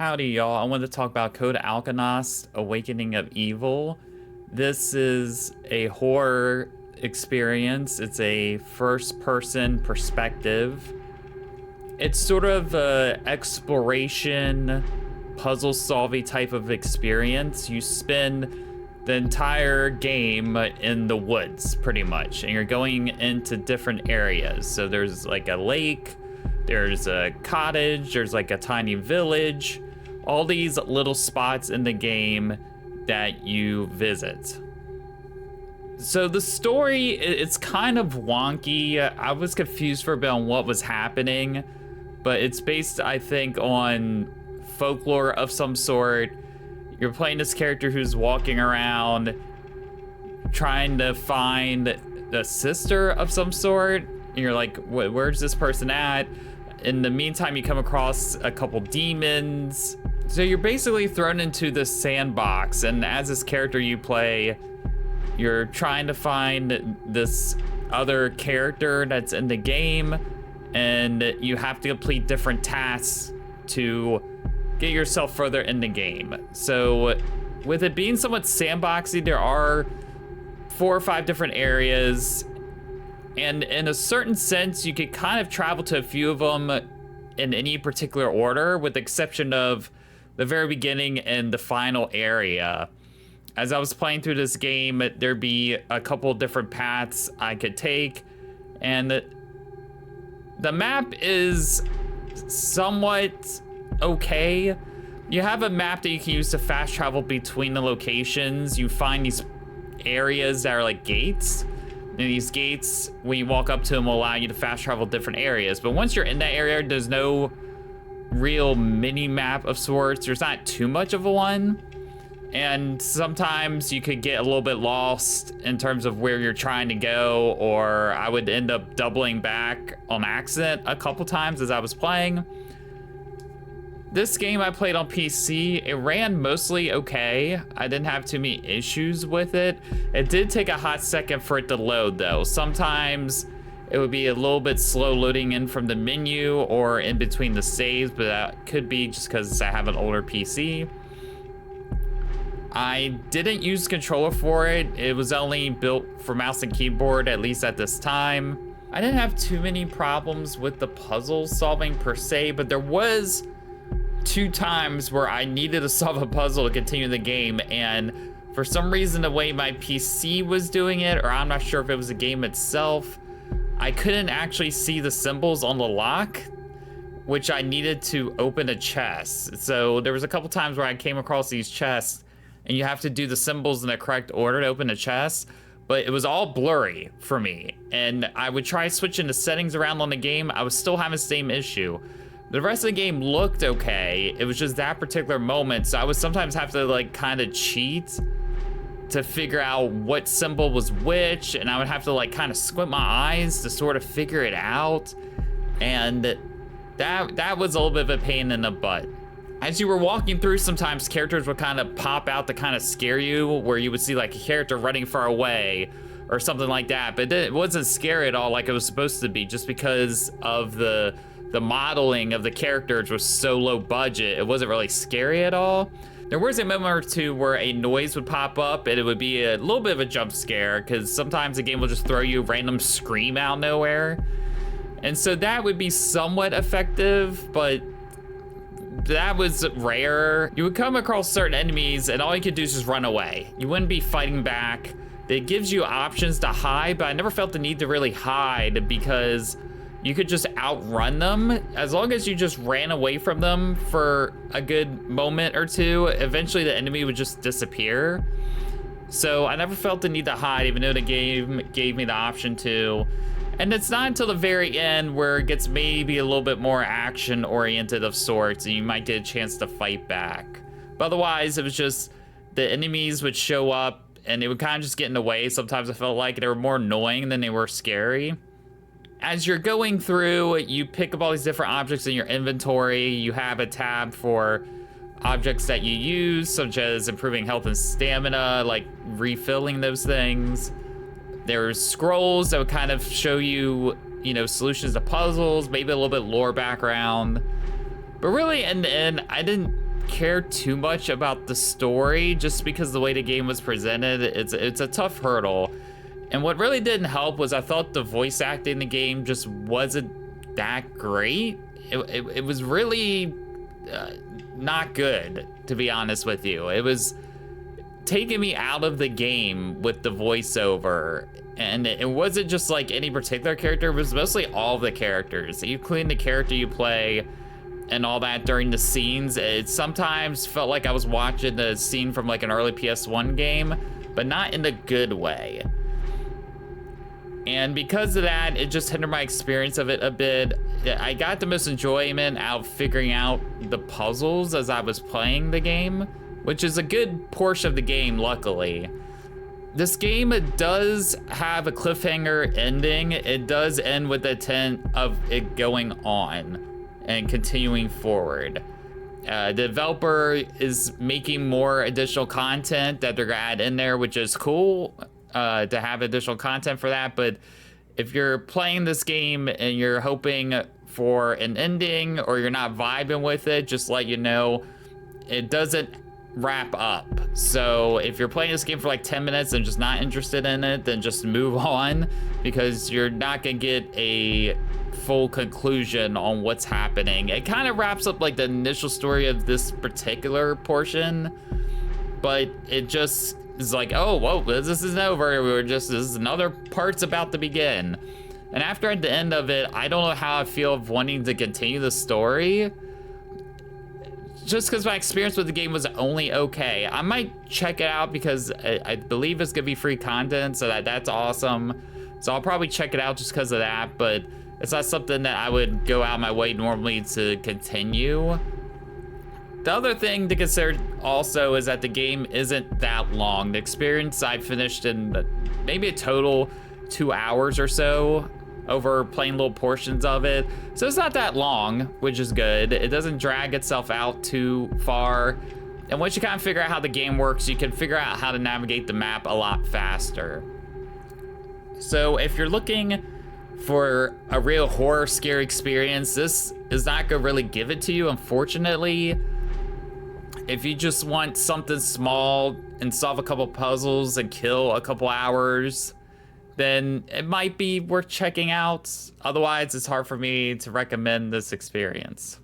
Howdy, y'all. I wanted to talk about Code Alkonost, Awakening of Evil. This is a horror experience. It's a first-person perspective. It's sort of a exploration, puzzle-solving type of experience. You spend the entire game in the woods, pretty much, and you're going into different areas. So there's like a lake, there's a cottage, there's like a tiny village, all these little spots in the game that you visit. So the story, it's kind of wonky. I was confused for a bit on what was happening, but it's based, I think, on folklore of some sort. You're playing this character who's walking around trying to find a sister of some sort. And you're like, where's this person at? In the meantime, you come across a couple demons. So you're basically thrown into this sandbox, and as this character you play, you're trying to find this other character that's in the game, and you have to complete different tasks to get yourself further in the game. So with it being somewhat sandboxy, there are 4 or 5 different areas, and in a certain sense, you could kind of travel to a few of them in any particular order, with the exception of the very beginning and the final area. As I was playing through this game, there'd be a couple different paths I could take, and the map is somewhat okay. You have a map that you can use to fast travel between the locations. You find these areas that are like gates, and these gates, when you walk up to them, will allow you to fast travel different areas. But once you're in that area, there's no real mini map of sorts. There's not too much of a one, and sometimes you could get a little bit lost in terms of where you're trying to go, or I would end up doubling back on accident a couple times as I was playing. This game I played on PC. It ran mostly okay. I didn't have too many issues with it. It did take a hot second for it to load though. Sometimes it would be a little bit slow loading in from the menu or in between the saves, but that could be just because I have an older PC. I didn't use controller for it. It was only built for mouse and keyboard, at least at this time. I didn't have too many problems with the puzzle solving per se, but there was 2 times where I needed to solve a puzzle to continue the game, and for some reason the way my PC was doing it, or I'm not sure if it was the game itself, I couldn't actually see the symbols on the lock, which I needed to open a chest. So there was a couple times where I came across these chests, and you have to do the symbols in the correct order to open a chest, but it was all blurry for me, and I would try switching the settings around on the game. I was still having the same issue. The rest of the game looked okay. It was just that particular moment, so I would sometimes have to like kind of cheat to figure out what symbol was which, and I would have to like kind of squint my eyes to sort of figure it out, and that was a little bit of a pain in the butt. As you were walking through, sometimes characters would kind of pop out to kind of scare you, where you would see like a character running far away or something like that, but it wasn't scary at all like it was supposed to be, just because of the modeling of the characters was so low budget. It wasn't really scary at all. There was a moment or two where a noise would pop up and it would be a little bit of a jump scare, because sometimes the game will just throw you a random scream out of nowhere. And so that would be somewhat effective, but that was rare. You would come across certain enemies and all you could do is just run away. You wouldn't be fighting back. It gives you options to hide, but I never felt the need to really hide, because you could just outrun them. As long as you just ran away from them for a good moment or two, eventually the enemy would just disappear. So I never felt the need to hide, even though the game gave me the option to. And it's not until the very end where it gets maybe a little bit more action oriented of sorts, and you might get a chance to fight back. But otherwise, it was just the enemies would show up and they would kind of just get in the way. Sometimes I felt like they were more annoying than they were scary. As you're going through, you pick up all these different objects in your inventory. You have a tab for objects that you use, such as improving health and stamina, like refilling those things. There's scrolls that would kind of show you, solutions to puzzles, maybe a little bit lore background. But really, in the end, I didn't care too much about the story just because the way the game was presented. It's a tough hurdle. And what really didn't help was I thought the voice acting in the game just wasn't that great. It was really not good, to be honest with you. It was taking me out of the game with the voiceover. And it wasn't just like any particular character, it was mostly all the characters. You clean the character you play and all that during the scenes. It sometimes felt like I was watching a scene from like an early PS1 game, but not in a good way. And because of that, it just hindered my experience of it a bit. I got the most enjoyment out of figuring out the puzzles as I was playing the game, which is a good portion of the game, luckily. This game does have a cliffhanger ending. It does end with the intent of it going on and continuing forward. The developer is making more additional content that they're gonna add in there, which is cool to have additional content for that. But if you're playing this game and you're hoping for an ending or you're not vibing with it, just let you know, it doesn't wrap up. So if you're playing this game for like 10 minutes and just not interested in it, then just move on, because you're not gonna get a full conclusion on what's happening. It kind of wraps up like the initial story of this particular portion, but it just is like, oh, whoa, this isn't over. This is another part's about to begin. And after at the end of it, I don't know how I feel of wanting to continue the story, just because my experience with the game was only okay. I might check it out because I believe it's gonna be free content, so that's awesome. So I'll probably check it out just because of that, but it's not something that I would go out my way normally to continue. The other thing to consider also is that the game isn't that long. The experience I finished in maybe a total 2 hours or so over playing little portions of it. So it's not that long, which is good. It doesn't drag itself out too far. And once you kind of figure out how the game works, you can figure out how to navigate the map a lot faster. So if you're looking for a real horror scary experience, this is not gonna really give it to you, unfortunately. If you just want something small and solve a couple puzzles and kill a couple hours, then it might be worth checking out. Otherwise, it's hard for me to recommend this experience.